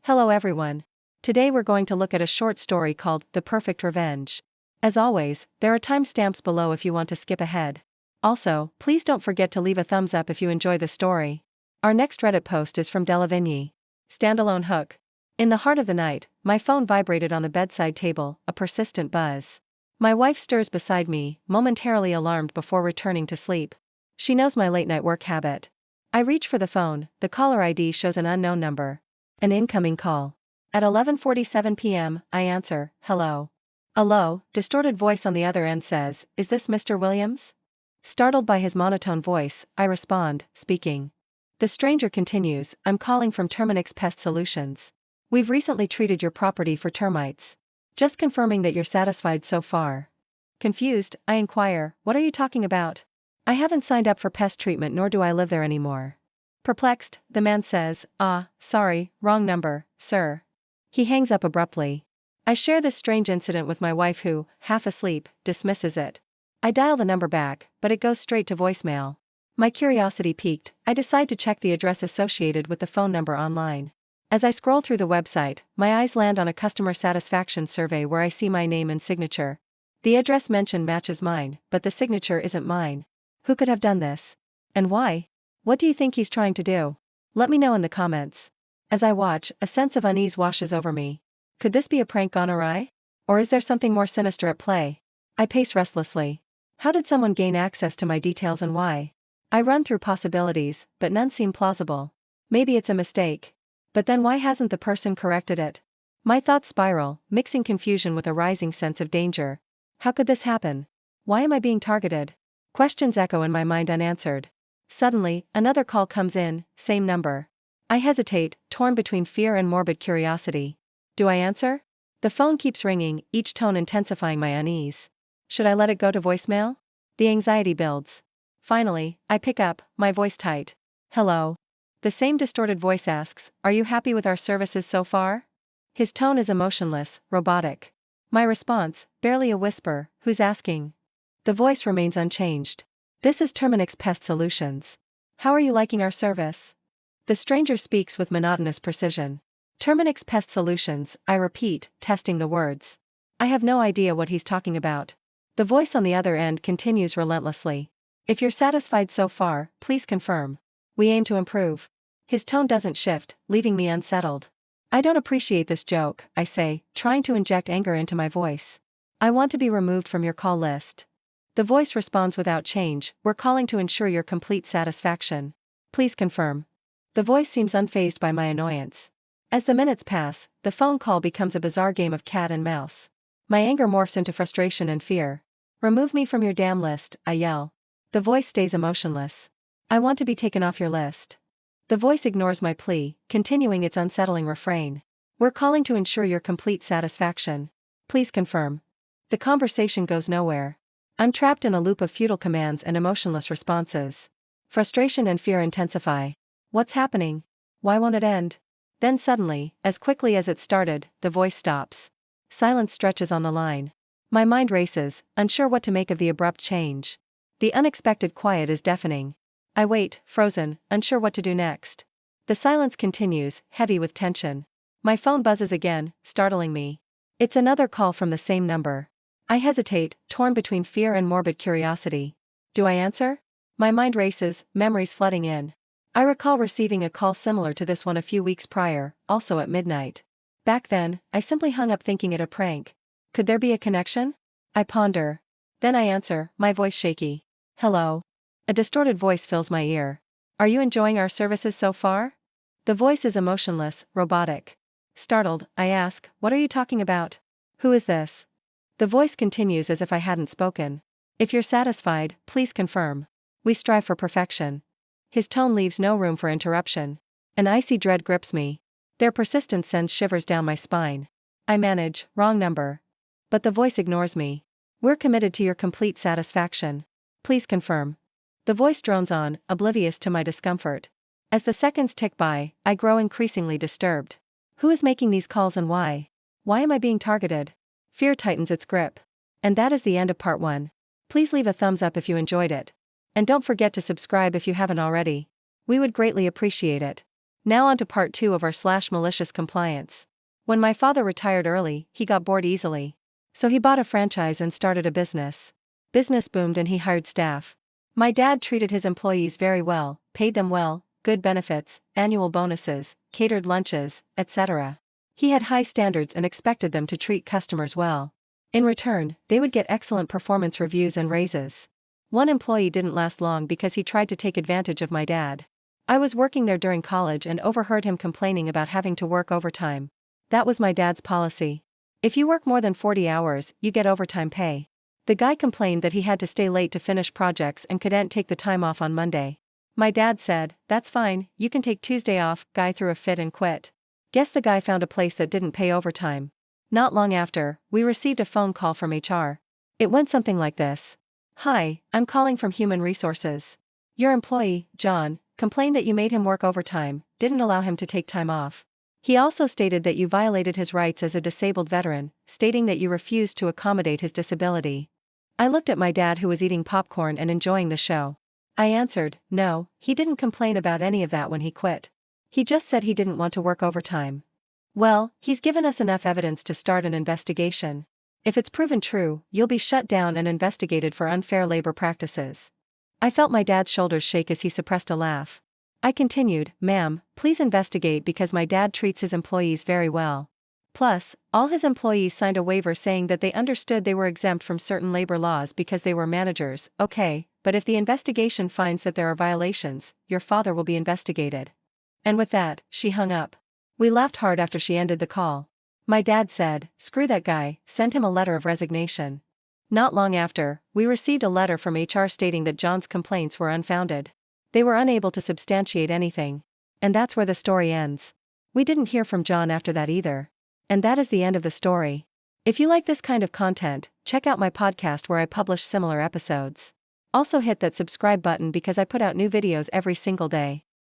Hello everyone. Today we're going to look at a short story called The Perfect Revenge. As always, there are timestamps below if you want to skip ahead. Also, please don't forget to leave a thumbs up if you enjoy the story. Our next Reddit post is from Delavigny. Standalone hook. In the heart of the night, my phone vibrated on the bedside table, a persistent buzz. My wife stirs beside me, momentarily alarmed before returning to sleep. She knows my late-night work habit. I reach for the phone, the caller ID shows an unknown number. An incoming call. At 11:47 p.m., I answer, hello. A low, distorted voice on the other end says, is this Mr. Williams? Startled by his monotone voice, I respond, speaking. The stranger continues, I'm calling from Terminated Pest Solutions. We've recently treated your property for termites. Just confirming that you're satisfied so far. Confused, I inquire, what are you talking about? I haven't signed up for pest treatment nor do I live there anymore. Perplexed, the man says, sorry, wrong number, sir. He hangs up abruptly. I share this strange incident with my wife who, half asleep, dismisses it. I dial the number back, but it goes straight to voicemail. My curiosity piqued, I decide to check the address associated with the phone number online. As I scroll through the website, my eyes land on a customer satisfaction survey where I see my name and signature. The address mentioned matches mine, but the signature isn't mine. Who could have done this? And why? What do you think he's trying to do? Let me know in the comments. As I watch, a sense of unease washes over me. Could this be a prank gone awry? Or is there something more sinister at play? I pace restlessly. How did someone gain access to my details and why? I run through possibilities, but none seem plausible. Maybe it's a mistake. But then why hasn't the person corrected it? My thoughts spiral, mixing confusion with a rising sense of danger. How could this happen? Why am I being targeted? Questions echo in my mind unanswered. Suddenly, another call comes in, same number. I hesitate, torn between fear and morbid curiosity. Do I answer? The phone keeps ringing, each tone intensifying my unease. Should I let it go to voicemail? The anxiety builds. Finally, I pick up, my voice tight. Hello. The same distorted voice asks, are you happy with our services so far? His tone is emotionless, robotic. My response, barely a whisper, who's asking? The voice remains unchanged. This is Terminated Pest Solutions. How are you liking our service? The stranger speaks with monotonous precision. Terminated Pest Solutions, I repeat, testing the words. I have no idea what he's talking about. The voice on the other end continues relentlessly. If you're satisfied so far, please confirm. We aim to improve. His tone doesn't shift, leaving me unsettled. I don't appreciate this joke, I say, trying to inject anger into my voice. I want to be removed from your call list. The voice responds without change, we're calling to ensure your complete satisfaction. Please confirm. The voice seems unfazed by my annoyance. As the minutes pass, the phone call becomes a bizarre game of cat and mouse. My anger morphs into frustration and fear. Remove me from your damn list, I yell. The voice stays emotionless. I want to be taken off your list. The voice ignores my plea, continuing its unsettling refrain. We're calling to ensure your complete satisfaction. Please confirm. The conversation goes nowhere. I'm trapped in a loop of futile commands and emotionless responses. Frustration and fear intensify. What's happening? Why won't it end? Then suddenly, as quickly as it started, the voice stops. Silence stretches on the line. My mind races, unsure what to make of the abrupt change. The unexpected quiet is deafening. I wait, frozen, unsure what to do next. The silence continues, heavy with tension. My phone buzzes again, startling me. It's another call from the same number. I hesitate, torn between fear and morbid curiosity. Do I answer? My mind races, memories flooding in. I recall receiving a call similar to this one a few weeks prior, also at midnight. Back then, I simply hung up thinking it a prank. Could there be a connection? I ponder. Then I answer, my voice shaky. Hello. A distorted voice fills my ear. Are you enjoying our services so far? The voice is emotionless, robotic. Startled, I ask, what are you talking about? Who is this? The voice continues as if I hadn't spoken. If you're satisfied, please confirm. We strive for perfection. His tone leaves no room for interruption. An icy dread grips me. Their persistence sends shivers down my spine. I manage, wrong number. But the voice ignores me. We're committed to your complete satisfaction. Please confirm. The voice drones on, oblivious to my discomfort. As the seconds tick by, I grow increasingly disturbed. Who is making these calls and why? Why am I being targeted? Fear tightens its grip. And that is the end of part 1. Please leave a thumbs up if you enjoyed it. And don't forget to subscribe if you haven't already. We would greatly appreciate it. Now on to part 2 of our malicious compliance. When my father retired early, he got bored easily. So he bought a franchise and started a business. Business boomed and he hired staff. My dad treated his employees very well, paid them well, good benefits, annual bonuses, catered lunches, etc. He had high standards and expected them to treat customers well. In return, they would get excellent performance reviews and raises. One employee didn't last long because he tried to take advantage of my dad. I was working there during college and overheard him complaining about having to work overtime. That was my dad's policy. If you work more than 40 hours, you get overtime pay. The guy complained that he had to stay late to finish projects and couldn't take the time off on Monday. My dad said, "That's fine, you can take Tuesday off." Guy threw a fit and quit. Guess the guy found a place that didn't pay overtime. Not long after, we received a phone call from HR. It went something like this. "Hi, I'm calling from Human Resources. Your employee, John, complained that you made him work overtime, didn't allow him to take time off. He also stated that you violated his rights as a disabled veteran, stating that you refused to accommodate his disability." I looked at my dad, who was eating popcorn and enjoying the show. I answered, "No, he didn't complain about any of that when he quit. He just said he didn't want to work overtime." "Well, he's given us enough evidence to start an investigation. If it's proven true, you'll be shut down and investigated for unfair labor practices." I felt my dad's shoulders shake as he suppressed a laugh. I continued, "Ma'am, please investigate because my dad treats his employees very well. Plus, all his employees signed a waiver saying that they understood they were exempt from certain labor laws because they were managers." "Okay, but if the investigation finds that there are violations, your father will be investigated." And with that, she hung up. We laughed hard after she ended the call. My dad said, "Screw that guy, send him a letter of resignation." Not long after, we received a letter from HR stating that John's complaints were unfounded. They were unable to substantiate anything. And that's where the story ends. We didn't hear from John after that either. And that is the end of the story. If you like this kind of content, check out my podcast where I publish similar episodes. Also hit that subscribe button because I put out new videos every single day.